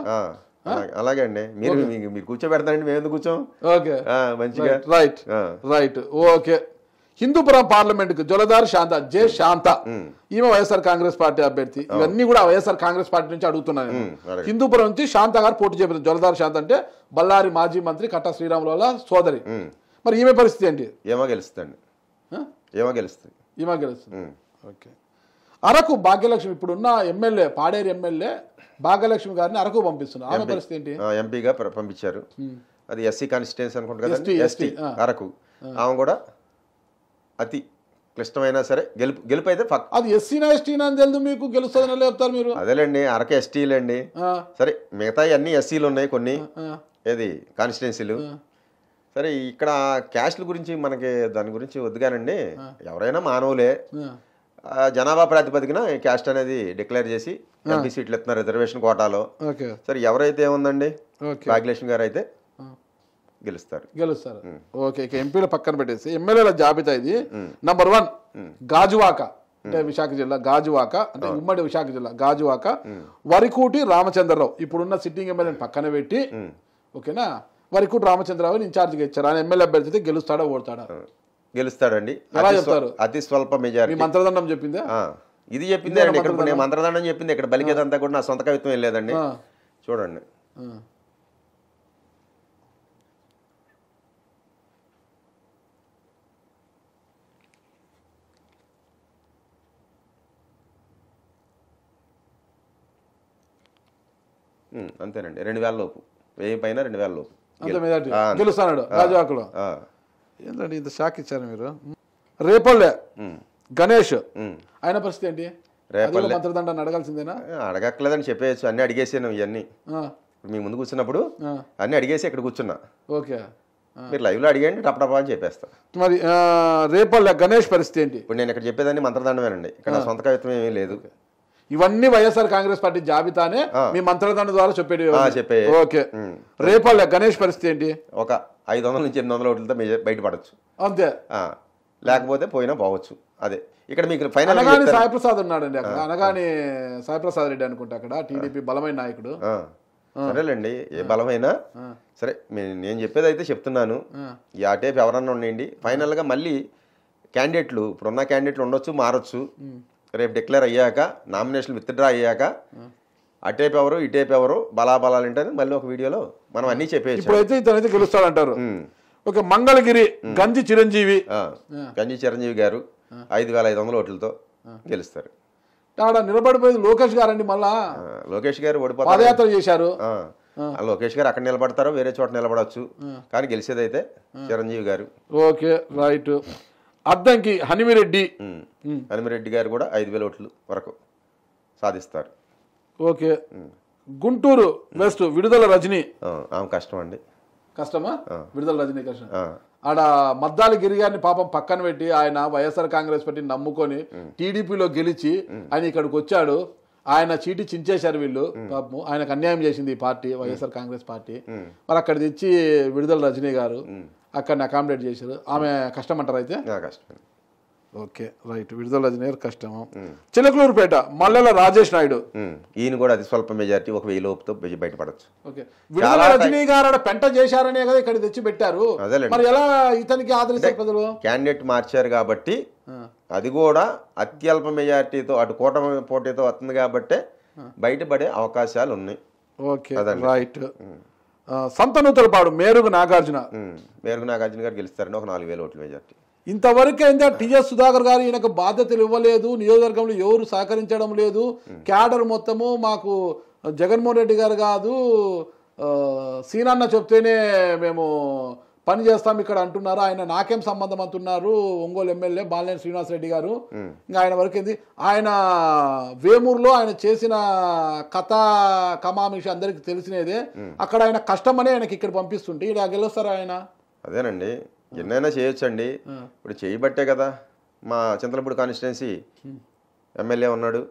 అలాగే అండి. మీరు కూర్చోబెడతానండి, మేము ఎందుకు కూర్చోం? ఓకే, మంచిగా. రైట్. ఓకే. హిందూపురం పార్లమెంట్ కు జొలదార్ శాంత, జె శాంత, ఈమె వైఎస్ఆర్ కాంగ్రెస్ పార్టీ అభ్యర్థి. ఇవన్నీ కూడా వైఎస్ఆర్ కాంగ్రెస్ పార్టీ నుంచి అడుగుతున్నాను. హిందూపురం నుంచి శాంత గారు పోటీ చేయబోతుంది. జొలదార్ శాంత అంటే బళ్ళారి మాజీ మంత్రి కట్టా శ్రీరాములు వాళ్ళ సోదరి. మరి ఈమె పరిస్థితి ఏంటి? ఏమో గెలుస్తుంది. ఓకే. అరకు భాగ్యలక్ష్మి ఇప్పుడున్న ఎమ్మెల్యే, పాడేరు ఎమ్మెల్యే భాగ్యలక్ష్మి గారిని అరకు పంపిస్తున్నారు. ఆమె పరిస్థితి ఏంటి? ఎంపీగా పంపించారు. అది ఎస్సీ కాన్స్టిట్యున్సీ అనుకుంటా కదా, ఎస్టీ అరకు. ఆమె కూడా అతి క్లిష్టమైనా సరే గెలుపు అయితే అది ఎస్సీనా ఎస్టీనా అని తెలుసు మీకు, గెలుస్తుందని చెప్తారు మీరు. అదేలేండి, అరకు ఎస్టీలండి. సరే, మిగతా అన్ని ఎస్సీలు ఉన్నాయి కొన్ని, ఏది కాన్స్టిట్యున్సీలు. సరే, ఇక్కడ క్యాస్ట్ల గురించి మనకి దాని గురించి వద్దుగానండి. ఎవరైనా మానవులే. జనాభా ప్రాతిపదికన క్యాస్ట్ అనేది డిక్లేర్ చేసి ఎంపీ సీట్లు ఇస్తున్నారు రిజర్వేషన్ కోటాలో. సరే, ఎవరైతే ఏముందండి, భాగ్యలక్ష్మి గారు అయితే గెలుస్తారు. ఓకే. ఇక ఎంపీల పక్కన పెట్టేసి ఎమ్మెల్యేల జాబితా ఇది. నంబర్ 1 గాజువాక, అంటే విశాఖ జిల్లా గాజువాక, అంటే ఉమ్మడి విశాఖ జిల్లా గాజువాక, వరికూటి రామచంద్రరావు. ఇప్పుడున్న సిట్టింగ్ ఎమ్మెల్యేని పక్కన పెట్టి, ఓకేనా, వరికూటి రామచంద్రరావుని ఇన్ఛార్జిగా ఇచ్చారు. ఆయన ఎమ్మెల్యే అభ్యర్థి అయితే గెలుస్తాడా ఓడతాడా? గెలుస్తాడండి. ఎలా చెప్తారు? అతి స్వల్ప మెజారిటీ. మంత్రదండం చెప్పిందే ఇది చెప్పిందే అండి. ఇక్కడ నేను మంత్రదండం చెప్పింది. ఇక్కడ బలికేదంతా కూడా నా సొంత కవిత్వం ఏం లేదండి. చూడండి. అంతేనండి. 2000 లోపు, 1000 పైన 2000 లోపు గెలుస్తాడు రాజాకులో. ఏంటండి ఇంత షాక్ ఇచ్చారు మీరు? రేపల్లె గణేష్, ఆయన పరిస్థితి ఏంటి? మంత్రదండాన్ని అడగాల్సిందేనా? అడగట్లేదని చెప్పేయచ్చు. అన్ని అడిగేసాను. ఇవన్నీ మీ ముందు కూర్చున్నప్పుడు అన్ని అడిగేసి ఇక్కడ కూర్చున్నా. ఓకే, మీరు లైవ్ లో అడిగండి, టపటపా అని చెప్పేస్తా. మరి రేపల్లె గణేష్ పరిస్థితి ఏంటి? ఇప్పుడు నేను ఇక్కడ చెప్పేదాన్ని మంత్రదండమేనండి. ఇక్కడ సొంత కవిత్వం ఏమీ లేదు. ఇవన్నీ వైఎస్ఆర్ కాంగ్రెస్ పార్టీ జాబితానే మీ మంత్రదండ ద్వారా చెప్పే. ఓకే. రేపల్లె గణేష్ పరిస్థితి ఏంటి? ఒక 500 నుంచి 800 ఓట్లతో బయటపడచ్చు అంతే. లేకపోతే పోయినా పోవచ్చు. అదే ఇక్కడ మీకు ఫైనల్ సాయిప్రసాద్ ఉన్నాడండి అక్కడ. అనగాని సాయిప్రసాద్ రెడ్డి అనుకుంటా అక్కడ టీడీపీ బలమైన నాయకుడు. సరేలేండి, ఏ బలమైనా సరే. నేను చెప్పేది అయితే చెప్తున్నాను. ఈ ఆటేపు ఎవరన్నా ఉండండి. ఫైనల్ గా మళ్ళీ క్యాండిడేట్లు, ఇప్పుడున్న క్యాండిడేట్లు ఉండొచ్చు, మారొచ్చు. రేపు డిక్లేర్ అయ్యాక, నామినేషన్ విత్డ్రా అయ్యాక అటేపు ఎవరు ఇటేపు ఎవరు బలాబలాలు ఏంటని మళ్ళీ ఒక వీడియోలో మనం అన్ని చెప్పేసి. ఇప్పుడైతే ఇతనైతే గెలుస్తాడంటారు. ఓకే. మంగళగిరి గంజి చిరంజీవి గారు 5500 ఓట్లతో గెలుస్తారు. నిలబడిపోయింది లోకేష్ గారండి. మళ్ళా లోకేష్ గారు ఓడిపోతారు. పాదయాత్ర చేశారు. లోకేష్ గారు అక్కడ నిలబడతారు, వేరే చోట నిలబడవచ్చు. కానీ గెలిచేది అయితే చిరంజీవి గారు. Okay, right. అద్దంకి హనుమిరెడ్డి గారు కూడా 5000 ఓట్లు వరకు సాధిస్తారు. ఓకే. గుంటూరు వెస్ట్ విడుదల రజని. ఆమె కష్టం అండి. కష్టమా? విడుదల రజనీ కష్టం. ఆడ మద్దాలి గిరి గారిని పాపం పక్కన పెట్టి ఆయన వైఎస్ఆర్ కాంగ్రెస్ పార్టీని నమ్ముకొని టీడీపీలో గెలిచి ఆయన ఇక్కడికి వచ్చాడు. ఆయన చీటి చించేశారు వీళ్ళు. పాపం ఆయనకు అన్యాయం చేసింది ఈ పార్టీ, వైఎస్ఆర్ కాంగ్రెస్ పార్టీ. మరి అక్కడ తెచ్చి విడుదల రజనీ గారు అక్కడిని అకామిడేట్ చేశారు. ఆమె కష్టం అంటారు అయితే? కష్టం. Okay, right. విడుదల రజనీ గారు కష్టము. చిలకలూరుపేట మల్లెల రాజేష్ నాయుడు, ఈయన కూడా అది స్వల్ప మెజారిటీ, 1000 లోపుతో బయటపడచ్చు. ఓకే. విడుదల రజనీ గారు పెంట చేశారనే కదా ఇక్కడ తెచ్చి పెట్టారు. మరి ఎలా ఇతనికి ఆదరిస్తారు ప్రజలు? క్యాండిడేట్ మార్చారు కాబట్టి, అది కూడా అత్యల్ప మెజారిటీతో అటు కూటమి పోటీతో వస్తుంది కాబట్టి బయటపడే అవకాశాలు ఉన్నాయి. Okay, right. సంతనూతలపాడు మేరుగు నాగార్జున గారు గెలుస్తారని ఒక 4000 ఓట్ల మెజారిటీ. ఇంతవరకు ఏంటంటే టిఎస్ సుధాకర్ గారు ఈయనకు బాధ్యతలు ఇవ్వలేదు, నియోజకవర్గంలో ఎవరు సహకరించడం లేదు, క్యాడర్ మొత్తము మాకు జగన్మోహన్ రెడ్డి గారు కాదు సీనన్న చెప్తేనే మేము పని చేస్తాం ఇక్కడ అంటున్నారు. ఆయన నాకేం సంబంధం అంటున్నారు. ఒంగోలు ఎమ్మెల్యే బాలినేని శ్రీనివాసరెడ్డి గారు. ఇంకా ఆయన వరకు ఏంది, ఆయన వేమూరులో ఆయన చేసిన కథ కమామిషి అందరికి తెలిసినదే. అక్కడ ఆయన కష్టమని ఆయనకి ఇక్కడ పంపిస్తుంటే ఇక్కడ గెలుస్తారు ఆయన. అదేనండి, ఎన్నైనా చేయొచ్చండి. ఇప్పుడు చేయబట్టే కదా మా చింతలపూడి కాన్స్టిట్యున్సీ ఎమ్మెల్యే ఉన్నాడు.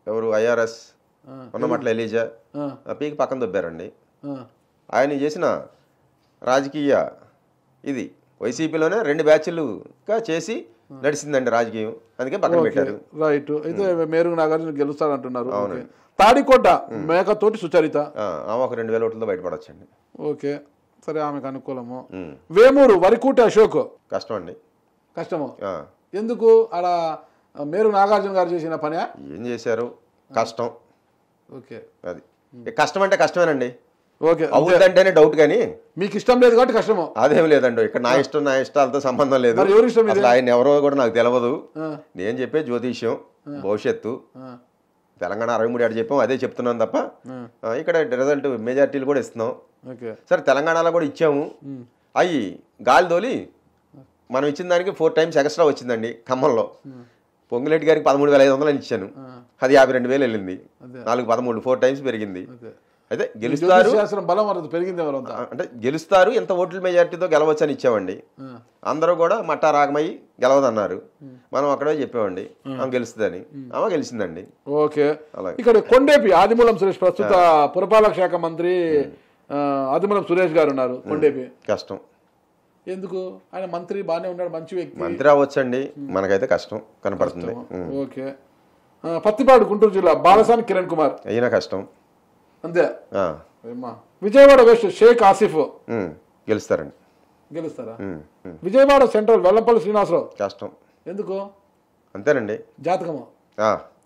ఎవరు? ఐఆర్ఎస్ ఉన్నమట్ల ఎలీజా పీకి పక్కన దొబ్బారండి. ఆయన చేసిన రాజకీయ ఇది వైసీపీలోనే 2 బ్యాచ్లుగా చేసి నడిచిందండి రాజకీయం, అందుకే పక్కన పెట్టారు. రైట్. అయితే మేరుగు నాగార్జున గెలుస్తాడంటున్నారు. తాడికోట మేకతోటి సుచరిత ఆమె ఒక 2000 ఓట్లతో బయటపడొచ్చండి. ఓకే, సరే, ఆమెకు అనుకూలము. వేమూరు వరికూటి అశోక్ కష్టం అండి. కష్టము ఎందుకు? అలా మేరు నాగార్జున గారు చేసిన పని ఏం చేశారు? కష్టం. ఓకే, అది కష్టం అంటే కష్టమేనండి. ఓకే, అవుతుందంటేనే డౌట్, కానీ మీకు ఇష్టం లేదు కాబట్టి కష్టము. అదేం లేదండి, ఇక్కడ నా ఇష్టాలతో సంబంధం లేదు. అసలు ఆయన ఎవరో కూడా నాకు తెలియదు. నేను చెప్పే జ్యోతిష్యం, భవిష్యత్తు, తెలంగాణ 63 ఏడు చెప్పాం, అదే చెప్తున్నాను తప్ప ఇక్కడ రిజల్ట్ మెజార్టీలు కూడా ఇస్తున్నాం. సరే, తెలంగాణలో కూడా ఇచ్చాము. అవి గాలి తోలి మనం ఇచ్చిన దానికి 4 times ఎక్స్ట్రా వచ్చిందండి. ఖమ్మంలో పొంగులేటి గారికి 13,500 అని ఇచ్చాను, అది 52,000 వెళ్ళింది. 4-13 4 times పెరిగింది. అయితే గెలుస్తారు, అంటే గెలుస్తారు, ఎంత ఓట్ల మెజార్టీతో గెలవచ్చు అని ఇచ్చామండి. అందరూ కూడా మట్టా రాగమయ్యి గెలవదన్నారు, మనం అక్కడే చెప్పామండి ఆమె గెలుస్తుందని. ఆమె గెలిచిందండి. ఓకే, ఇక్కడ కొండేపి ఆదిమూలం సురేష్, ప్రస్తుత పురపాలక శాఖ మంత్రి ఆదిమూలం సురేష్ గారు ఉన్నారు. కొండేపి కష్టం. ఎందుకు? ఆయన మంత్రి బాగానే ఉన్నాడు, మంచి వ్యక్తి, మంత్రి అవ్వచ్చండి, మనకైతే కష్టం కనపడుతుంది. ఓకే, పత్తిపాడు గుంటూరు జిల్లా బాలసాని కిరణ్ కుమార్ అయినా కష్టం అంతే. విజయవాడ వెస్ట్ షేక్ ఆసిఫ్ గెలుస్తారండి. గెలుస్తారా? విజయవాడ సెంట్రల్ వెల్లంపల్లి శ్రీనివాసరావు కష్టం. ఎందుకు? అంతేనండి, జాతకము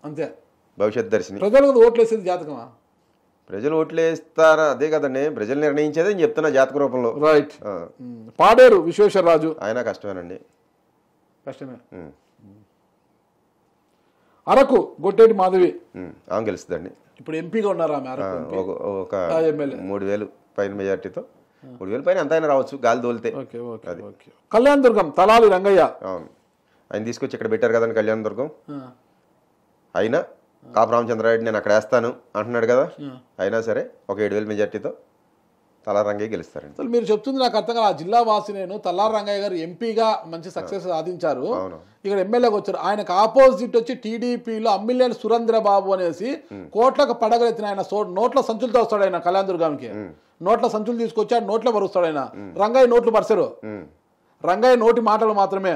అంతే. భవిష్యత్ దర్శిని. ప్రజలకు ఓట్లు వేసేది జాతకమా? ప్రజలు ఓట్లు వేస్తారా? అదే కదండి, ప్రజలు నిర్ణయించేది నేను చెప్తున్నా జాతక రూపంలో. రైట్. పాడేరు విశ్వేశ్వరరాజు ఆయన కష్టమేనండి. కష్టమే. అరకు గొట్టేటి మాధవి ఆమె గెలుస్తుందండి. ఇప్పుడు ఎంపీగా ఉన్నారు ఆమె. ఒక 3,000 పైన మెజార్టీతో, 3,000 పైన ఎంత అయినా రావచ్చు గాలి తోలితే. కళ్యాణ్ దుర్గం తలాలి రంగయ్య. అవును, ఆయన తీసుకొచ్చి ఇక్కడ పెట్టారు కదండి కళ్యాణ్ దుర్గం. అయినా కాపు రామచంద్రారెడ్డి నేను అక్కడ వేస్తాను అంటున్నాడు కదా, అయినా సరే ఒక 7,000 మెజార్టీతో తలారి రంగయ్య గెలుస్తారండి. అసలు మీరు చెప్తుంది నాకు అర్థం కాదు. ఆ జిల్లా వాసి నేను తలారి రంగయ్య గారు ఎంపీగా మంచి సక్సెస్ సాధించారు, ఇక్కడ ఎమ్మెల్యేగా వచ్చారు. ఆయనకు ఆపోజిట్ వచ్చి టీడీపీలో అమ్మిలేని సురేంద్ర బాబు అనేసి కోట్లకు పడగలెత్తిన ఆయన నోట్ల సంచులతో వస్తాడు. ఆయన కళ్యాణ్ దుర్గానికి నోట్ల సంచులు తీసుకొచ్చి ఆయన నోట్లో పరుస్తాడు. ఆయన రంగయ్య నోట్లు పరచరు. రంగయ్య నోటి మాటలు మాత్రమే,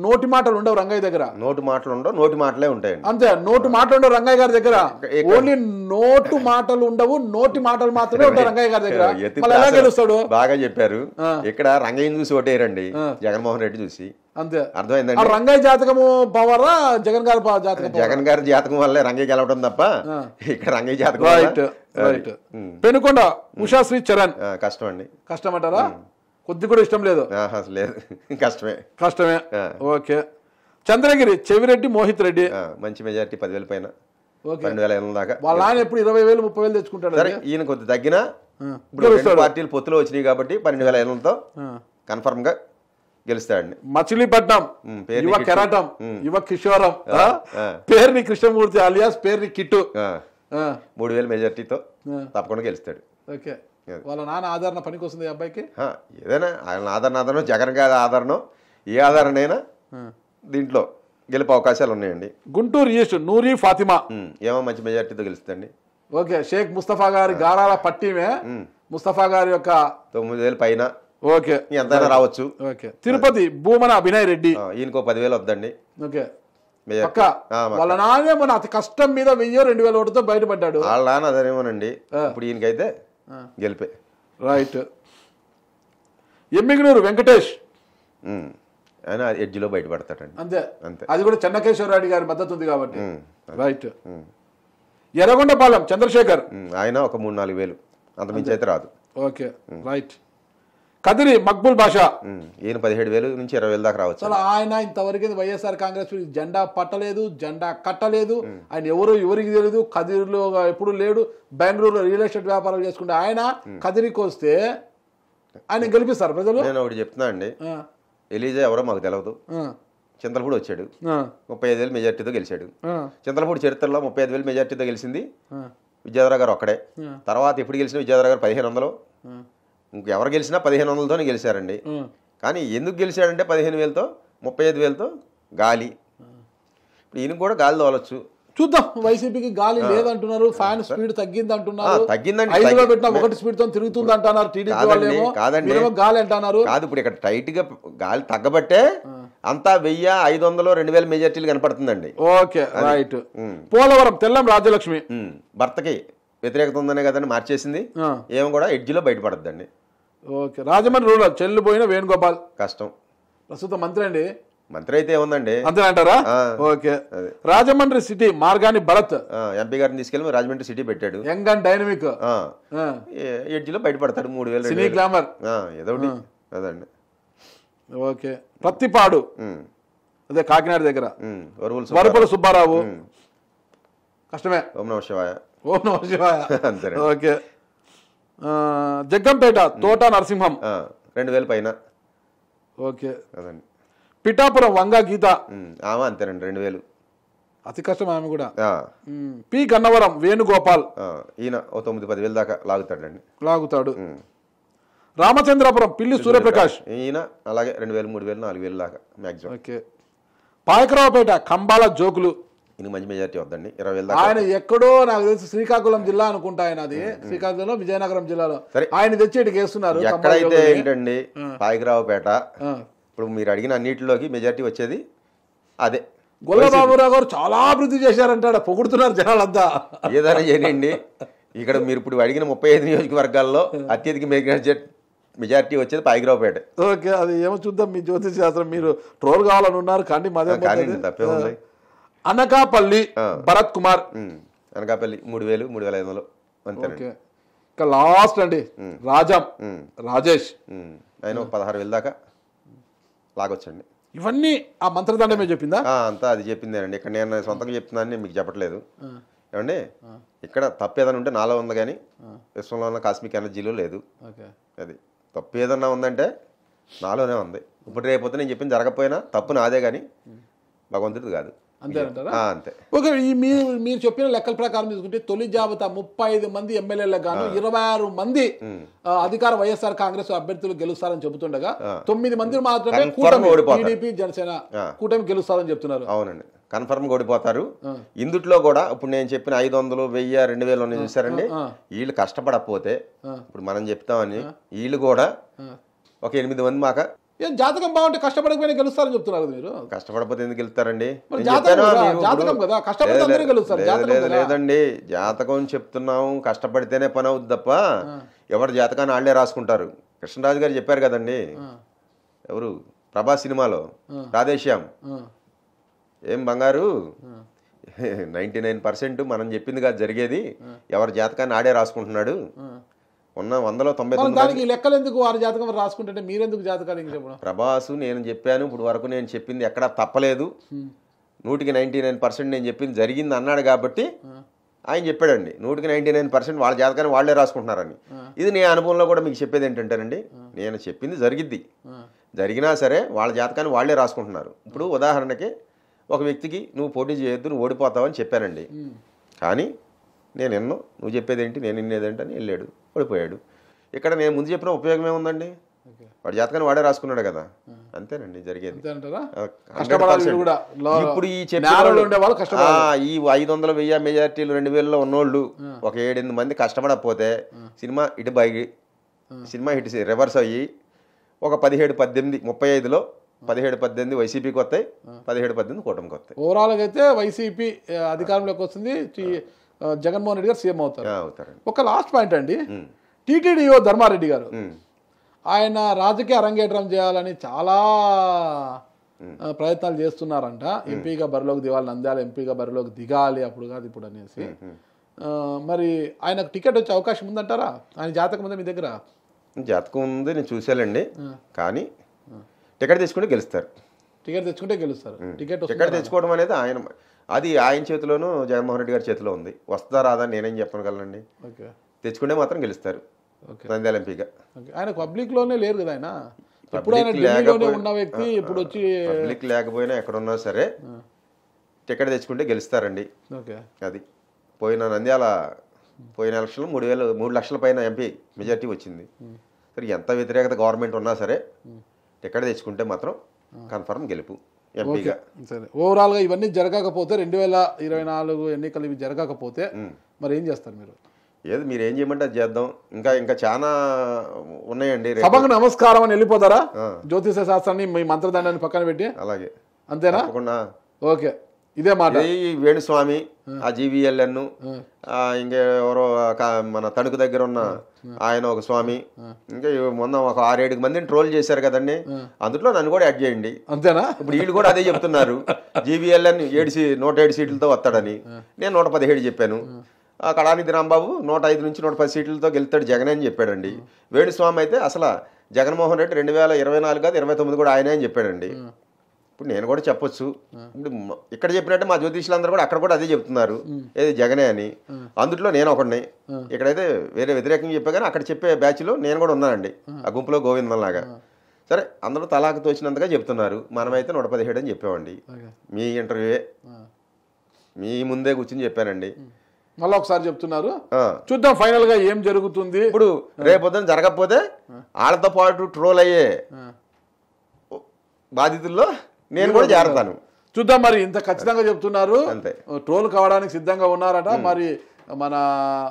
నోటి మాటలు ఉండవు రంగయ్య దగ్గర. నోటి మాటలు ఉండవు, నోటి మాటలే ఉంటాయి అంతే. నోటి మాటలు ఉండవు రంగయ్య గారి దగ్గర. ఓన్లీ నోటు మాటలు ఉండవు, నోటి మాటలు మాత్రమే ఉంటాయి రంగయ్య గారి దగ్గర. ఎలా గెలుస్తాడు? బాగా చెప్పారు. ఇక్కడ రంగయ్యని చూసి ఓటేయరండి, జగన్మోహన్ రెడ్డి చూసి. అంతే, అర్థమైందండి. రంగయ్య జాతకము పవరా జగన్ గారి జాతకం? జగన్ గారి జాతకం వల్లే రంగయ్య గెలవడం తప్ప ఇక్కడ రంగయ్య జాతకం. Right right. పెనుకొండ ఉషాశ్రీ చరణ్ కష్టం అండి. కష్టం అంటారా? కొద్ది కూడా ఇష్టం లేదు. లేదు, కష్టమే. కష్టమే. ఓకే. చంద్రగిరి చెవిరెడ్డి మోహిత్ రెడ్డి మంచి మెజారిటీ, 10,000 పైన, 12,500 దాకా. వాళ్ళ ఆయన ఎప్పుడు 20,000 30,000 తెచ్చుకుంటాడు. సరే, ఈయన కొద్ది తగ్గినా ఇప్పుడు 2 పార్టీలు పొత్తులో వచ్చినాయి కాబట్టి 12,500తో కన్ఫర్మ్ గా గెలుస్తాడండి. మచిలీపట్నం యువ కెరాటం, యువ కిషోరం, పేరుని కృష్ణమూర్తి అలియాస్ పేరుని కిట్టు, 3,000 మెజారిటీతో తప్పకుండా గెలుస్తాడు. ఓకే. వాళ్ళ నాన్న ఆదరణ పనికి వస్తుంది ఈ అబ్బాయికి. ఏదైనా ఆయన ఆదరణ, జగన్ గారి ఆదరణ, ఏ ఆదరణ అయినా దీంట్లో గెలిపే అవకాశాలు ఉన్నాయండి. గుంటూరు ఈస్ట్ నూరి ఫాతిమా ఏమో మంచి మెజారిటీతో గెలుస్తుంది. ఓకే. షేక్ ముస్తఫా గారి గారాల పట్టిమే, ముస్తఫా గారి యొక్క 9,000 పైన. ఓకే, ఎంతైనా రావచ్చు. ఓకే. తిరుపతి భూమన అభినయ్ రెడ్డి ఈయనకో 10,000 వద్దండి. ఓకే. వాళ్ళ నాన్నే మన అతి కష్టం మీద 1,000-2,000 ఓటుతో బయటపడ్డాడు. వాళ్ళ నాన్న అదేమోనండి. ఇప్పుడు ఈయనకైతే గెలిపే. రైట్. ఎమ్మిగనూరు వెంకటేష్ ఆయన ఎడ్జిలో బయటపడతాడండి. అంతే అంతే. అది కూడా చెన్నకేశ్వరరెడ్డి గారి మద్దతు ఉంది కాబట్టి. రైట్. ఎర్రగొండపాలెం చంద్రశేఖర్ ఆయన ఒక 3-4 వేలు, అంతమించి అయితే రాదు. ఓకే. రైట్. కదిరి మక్బుల్ బాషా ఈయన 17,000 నుంచి 20,000 దాకా రావచ్చు. అసలు ఆయన ఇంతవరకు వైఎస్ఆర్ కాంగ్రెస్ జెండా పట్టలేదు, జెండా కట్టలేదు. ఆయన ఎవరికి తెలియదు. కదిరిలో ఎప్పుడు లేడు. బెంగళూరులో రియల్ ఎస్టేట్ వ్యాపారాలు చేసుకుంటే ఆయన కదిరికి వస్తే ఆయన గెలిపిస్తారు ప్రజలు. నేను ఒకటి చెప్తున్నా అండి, ఎలీజా ఎవరో మాకు తెలియదు. చింతలపూడి వచ్చాడు, 35,000 మెజార్టీతో గెలిచాడు. చింతలపూడి చరిత్రలో 35,000 మెజార్టీతో గెలిచింది విద్యాధర గారు ఒక్కడే. తర్వాత ఎప్పుడు గెలిచిన విద్యాధర గారు 1,500, ఇంకెవరు గెలిచినా 1,500తోనే గెలిచారండి. కానీ ఎందుకు గెలిచాడంటే 15,000తో 35,000తో గాలి. ఇప్పుడు ఈయన కూడా గాలి తోలొచ్చు. చూద్దాం. వైసీపీకి గాలి లేదంటున్నారు, ఫ్యాన్ స్పీడ్ తగ్గింది అంటున్నారు. 5లో పెట్టిన 1 స్పీడ్ తో తిరుగుతుంది అంటున్నారు టీడీపీ వాళ్ళేమో. కాదండి, గాలి అంటున్నారు. కాదు, ఇప్పుడు ఇక్కడ టైట్ గా గాలి తగ్గబట్టే అంతా 1000, 500, 2000 మెజార్టీలు కనపడుతుందండి. Okay right. పోలవరం తెల్లం రాజ్యలక్ష్మి భర్తకి వ్యతిరేకత ఉందనే కదండి మార్చేసింది. ఏమో కూడా ఎడ్జిలో బయటపడద్దండి. ఓకే. రాజమండ్రి రూరల్ చెల్లిపోయిన వేణుగోపాల్ కష్టం. ప్రస్తుత మంత్రి అండి. మంత్రి అయితే ఏముందండి అంతే అంటారా? Okay. Rajahmundry city Margani Bharat MP గారిని తీసుకెళ్ళి రాజమండ్రి సిటీ పెట్టాడు. యంగ్ అండ్ డైనమిక్ ఎడ్జిలో బయటపడతాడు. 3000 సినీ గ్లామర్ ఏదో ఒకటి అదండి. ఓకే. ప్రత్తిపాడు అదే కాకినాడ దగ్గర వరుపుల సుబ్బారావు కష్టమే. ఓం నమః శివాయ. ఓం నమః శివాయ. అంతే. ఓకే. జగ్గంపేట తోట నరసింహం 2000 పైన. ఓకే. అదండి. పిఠాపురం వంగా గీత ఆమె అంతేనండి 2000. అతి కష్టం ఆమె కూడా. పి గన్నవరం వేణుగోపాల్ ఈయన 9-10 దాకా లాగుతాడు. రామచంద్రపురం పిల్లి సూర్యప్రకాష్ ఈయన అలాగే 2000, 3000, 4000 దాకా మ్యాక్సిమం. ఓకే. పాయకరావుపేట కంబాల జోకులు ఈయన మంచి మెజార్టీ వద్దండి 20,000 దాకా. ఆయన ఎక్కడో నాకు తెలిసి శ్రీకాకుళం జిల్లా అనుకుంటా. ఆయన అది శ్రీకాకుళంలో విజయనగరం జిల్లాలో ఆయన తెచ్చి ఇటు వేస్తున్నారు. ఎక్కడైతే ఏంటండి పాయకరావుపేట ఇప్పుడు మీరు అడిగిన అన్నిటిలోకి మెజార్టీ వచ్చేది అదే. గొల్లబాబురావు గారు చాలా అభివృద్ధి చేశారంటాడు, పొగుడుతున్నారు జనాలంతా. ఏదైనా చేయండి. ఇక్కడ మీరు ఇప్పుడు అడిగిన 35 నియోజకవర్గాల్లో అత్యధిక మెజార్టీ వచ్చేది పాయకరావుపేట. ఓకే. అది ఏమో చూద్దాం. మీ జ్యోతిష శాస్త్రం మీరు ట్రోల్ కావాలని ఉన్నారు కానీ తప్పే ఉంది. అనకాపల్లి భరత్ కుమార్ అనకాపల్లి 3000, 3500 అంతే. ఇంకా లాస్ట్ అండి రాజేష్ ఆయన 16,000 దాకా లాగొచ్చండి. ఇవన్నీ ఆ మంత్రదండమే చెప్పిందా? అంతా అది చెప్పిందేనండి. ఇక్కడ నేను సొంతంగా చెప్తున్నాను, మీకు చెప్పట్లేదు. ఏమండి ఇక్కడ తప్పు ఏదైనా ఉంటే నాలో ఉంది కానీ విశ్వంలో ఉన్న కాస్మిక్ ఎనర్జీలో లేదు. అది తప్పు ఏదన్నా ఉందంటే నాలోనే ఉంది. ఇప్పుడు రేపొద్దు నేను చెప్పింది జరగకపోయినా తప్పు నాదే కానీ భగవంతుడిది కాదు. అంతేనంటారా? అంతే. ఓకే. మీరు చెప్పిన లెక్కల ప్రకారం తీసుకుంటే తొలి జాబితా 35 మంది ఎమ్మెల్యేలకు గాను 26 మంది అధికార వైఎస్ఆర్ కాంగ్రెస్ అభ్యర్థులు గెలుస్తారని చెబుతుండగా 9 మంది మాత్రమే టీడీపీ జనసేన కూటమి గెలుస్తారని చెప్తున్నారు. అవునండి, కన్ఫర్మ్ ఓడిపోతారు. ఇందుట్లో కూడా ఇప్పుడు నేను చెప్పిన 500, 1000, 2000 చూసారండి. వీళ్ళు కష్టపడకపోతే ఇప్పుడు మనం చెప్తామని వీళ్ళు కూడా ఒక 8 మంది మాక జాతకం బాగుంటే కష్టపడకపోయినా గెలుస్తారని చెప్తున్నారు. మీరు కష్టపడకపోతే ఎందుకు గెలుస్తారండి? లేదండి, జాతకం చెప్తున్నాము, కష్టపడితేనే పని అవుద్ది తప్ప ఎవరు జాతకాన్ని వాళ్ళే రాసుకుంటారు. కృష్ణరాజు గారు చెప్పారు కదండి, ఎవరు ప్రభాస్ సినిమాలో రాధేశ్యామ్, ఏం బంగారు 99% మనం చెప్పింది కాదు జరిగేది, ఎవరి జాతకాన్ని ఆడే రాసుకుంటున్నాడు. ఉన్న 100లో 99 లెక్కలు ఎందుకు వారి జాతకం రాసుకుంటే మీరెందుకు జాతకాలు చెప్పడం? ప్రభాసు నేను చెప్పాను, ఇప్పుడు వరకు నేను చెప్పింది ఎక్కడా తప్పలేదు, 100కి 99% నేను చెప్పింది జరిగింది అన్నాడు కాబట్టి ఆయన చెప్పాడండి. 100కి 99% వాళ్ళ జాతకాన్ని వాళ్లే రాసుకుంటున్నారని. ఇది నీ అనుభవంలో కూడా మీకు చెప్పేది ఏంటంటేనండి, నేను చెప్పింది జరిగిద్ది, జరిగినా సరే వాళ్ళ జాతకాన్ని వాళ్లే రాసుకుంటున్నారు. ఇప్పుడు ఉదాహరణకి ఒక వ్యక్తికి నువ్వు పోటీ చేయొద్దు, నువ్వు ఓడిపోతావని చెప్పానండి, కానీ నేను ఎన్నో నువ్వు చెప్పేది ఏంటి నేను వినేదేంటి అని వెళ్ళాడు, ఓడిపోయాడు. ఇక్కడ నేను ముందు చెప్పిన ఉపయోగం ఏముందండి? వాడి జాతకాన్ని వాడే రాసుకున్నాడు కదా, అంతేనండి జరిగేది. ఇప్పుడు ఈ ఈ 500, 1000 మెజార్టీలు 2000లో ఉన్నోళ్ళు ఒక 7-8 మంది కష్టపడకపోతే సినిమా ఇటు బయగి సినిమా హిట్ రివర్స్ అయ్యి ఒక 17-18 35లో 17-18 వైసీపీకి వస్తాయి, 17-18 కూటమికి వస్తాయి. ఓవరాల్గా అయితే వైసీపీ అధికారంలోకి వస్తుంది, జగన్మోహన్ రెడ్డి గారు సీఎం అవుతారు. ఒక లాస్ట్ పాయింట్ అండి, టీటీడీఓ ధర్మారెడ్డి గారు ఆయన రాజకీయ అరంగేట్రం చేయాలని చాలా ప్రయత్నాలు చేస్తున్నారంట. ఎంపీగా బరిలోకి దిగాలి, నంద్యాల ఎంపీగా బరిలోకి దిగాలి, అప్పుడు కాదు ఇప్పుడు అనేసి. మరి ఆయనకు టికెట్ వచ్చే అవకాశం ఉందంటారా? ఆయన జాతకం ఉందా మీ దగ్గర? జాతకం ఉంది, నేను చూసానండి, కానీ టికెట్ తెచ్చుకుంటే గెలుస్తారు. టికెట్ తెచ్చుకోవడం అనేది ఆయన చేతిలోనూ జగన్మోహన్ రెడ్డి గారి చేతిలో ఉంది. వస్తుందా రాదా నేనేం చెప్పగలనండి. తెచ్చుకుంటే మాత్రం గెలుస్తారు నంద్యాల ఎంపీగా. ఆయన పబ్లిక్ లోనే లేరు కదా, ఆయన ఉన్న వ్యక్తి ఇప్పుడు వచ్చి పబ్లిక్ లేకపోయినా ఎక్కడున్నా సరే టికెట్ తెచ్చుకుంటే గెలుస్తారండి. అది పోయిన ఎలక్షన్లో 3 లక్షల పైన ఎంపీ మెజార్టీ వచ్చింది. సరే ఎంత వ్యతిరేకత గవర్నమెంట్ ఉన్నా సరే టికెట్ తెచ్చుకుంటే మాత్రం కన్ఫర్మ్ గెలుపు ఎంపీగా. సరే, ఓవరాల్గా ఇవన్నీ జరగకపోతే 2024 ఎన్నికలు ఇవి జరగకపోతే మరి ఏం చేస్తారు మీరు? ఏది మీరు ఏం చేయమంటే అది చేద్దాం. ఇంకా చాలా ఉన్నాయండి. సభకు నమస్కారం అని వెళ్ళిపోతారా? జ్యోతిష శాస్త్రాన్ని మీ మంత్రదండాన్ని పక్కన పెట్టి అలాగే అంతేనా? ఓకే, ఇదే మాట. వేణుస్వామి, ఆ జీవీఎల్ఎన్, ఇంకెవరో మన తణుకు దగ్గర ఉన్న ఆయన ఒక స్వామి, ఇంకా మొన్న ఒక 6-7 మందిని ట్రోల్ చేశారు కదండి, అందులో నన్ను కూడా యాడ్ చేయండి. అంతేనా? ఇప్పుడు వీళ్ళు కూడా అదే చెప్తున్నారు, జీవీఎల్ఎన్ 107 సీట్లతో వస్తాడని. నేను 117 చెప్పాను. కళానిధి రాంబాబు 105 నుంచి 110 సీట్లతో గెలుస్తాడు జగన్ అని చెప్పాడండి. వేణుస్వామి అయితే అసలు జగన్మోహన్ రెడ్డి 2024 కాదు 29 కూడా ఆయనే అని చెప్పాడండి. ఇప్పుడు నేను కూడా చెప్పొచ్చు. ఇప్పుడు ఇక్కడ చెప్పినట్టే మా జ్యోతిష్యులందరూ కూడా అక్కడ కూడా అదే చెప్తున్నారు, ఏది జగనే అని. అందుట్లో నేను ఒకడిని. ఇక్కడైతే వేరే వ్యతిరేకంగా చెప్పా, కానీ అక్కడ చెప్పే బ్యాచ్లో నేను కూడా ఉన్నానండి, ఆ గుంపులో గోవిందంలాగా. సరే, అందరూ తలాకు తోచినంతగా చెప్తున్నారు. మనమైతే 117 అని చెప్పామండి. మీ ఇంటర్వ్యూయే మీ ముందే కూర్చుని చెప్పానండి. మళ్ళీ ఒకసారి చెప్తున్నారు, చూద్దాం ఫైనల్ గా ఏం జరుగుతుంది. ఇప్పుడు రేపొద్దున జరగకపోతే వాళ్ళతో పాటు ట్రోల్ అయ్యే బాధితుల్లో నేను కూడా చేరతాను. చూద్దాం. మరి ఇంత ఖచ్చితంగా చెప్తున్నారు, అంతే. ట్రోల్ కావడానికి సిద్ధంగా ఉన్నారట. మరి మన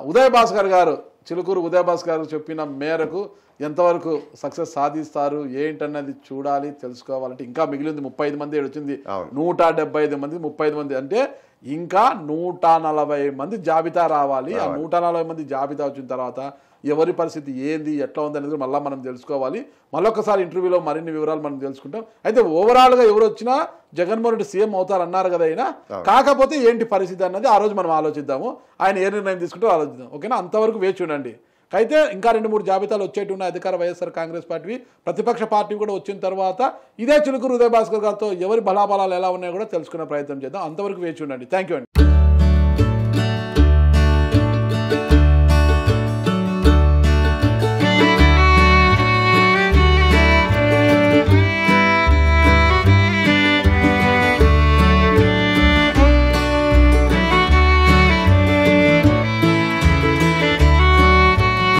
ఉదయ్ భాస్కర్ గారు, చిలుకూరు ఉదయ్ భాస్కర్ గారు చెప్పిన మేరకు ఎంతవరకు సక్సెస్ సాధిస్తారు ఏంటన్నది చూడాలి, తెలుసుకోవాలంటే. ఇంకా మిగిలింది 35 మంది, వచ్చింది 175 మంది, 35 మంది అంటే ఇంకా 140 మంది జాబితా రావాలి. ఆ 140 మంది జాబితా వచ్చిన తర్వాత ఎవరి పరిస్థితి ఏంది, ఎట్లా ఉంది అనేది మళ్ళీ మనం తెలుసుకోవాలి. మళ్ళొకసారి ఇంటర్వ్యూలో మరిన్ని వివరాలు మనం తెలుసుకుంటాం. అయితే ఓవరాల్గా ఎవరు వచ్చినా జగన్మోహన్ రెడ్డి సీఎం అవుతారన్నారు కదా ఆయన, కాకపోతే ఏంటి పరిస్థితి అన్నది ఆ రోజు మనం ఆలోచిద్దాము. ఆయన ఏ నిర్ణయం తీసుకుంటూ ఆలోచిద్దాం. ఓకేనా? అంతవరకు వేచి ఉండండి. అయితే ఇంకా 2-3 జాబితాలు వచ్చేటి ఉన్నాయి. అధికార వైఎస్ఆర్ కాంగ్రెస్ పార్టీ, ప్రతిపక్ష పార్టీ కూడా వచ్చిన తర్వాత ఇదే చిలుకూరు ఉదయ్ భాస్కర్ గారితో ఎవరి బలాబలాలు ఎలా ఉన్నాయో కూడా తెలుసుకునే ప్రయత్నం చేద్దాం. అంతవరకు వేచి ఉండండి. థ్యాంక్ యూ అండి.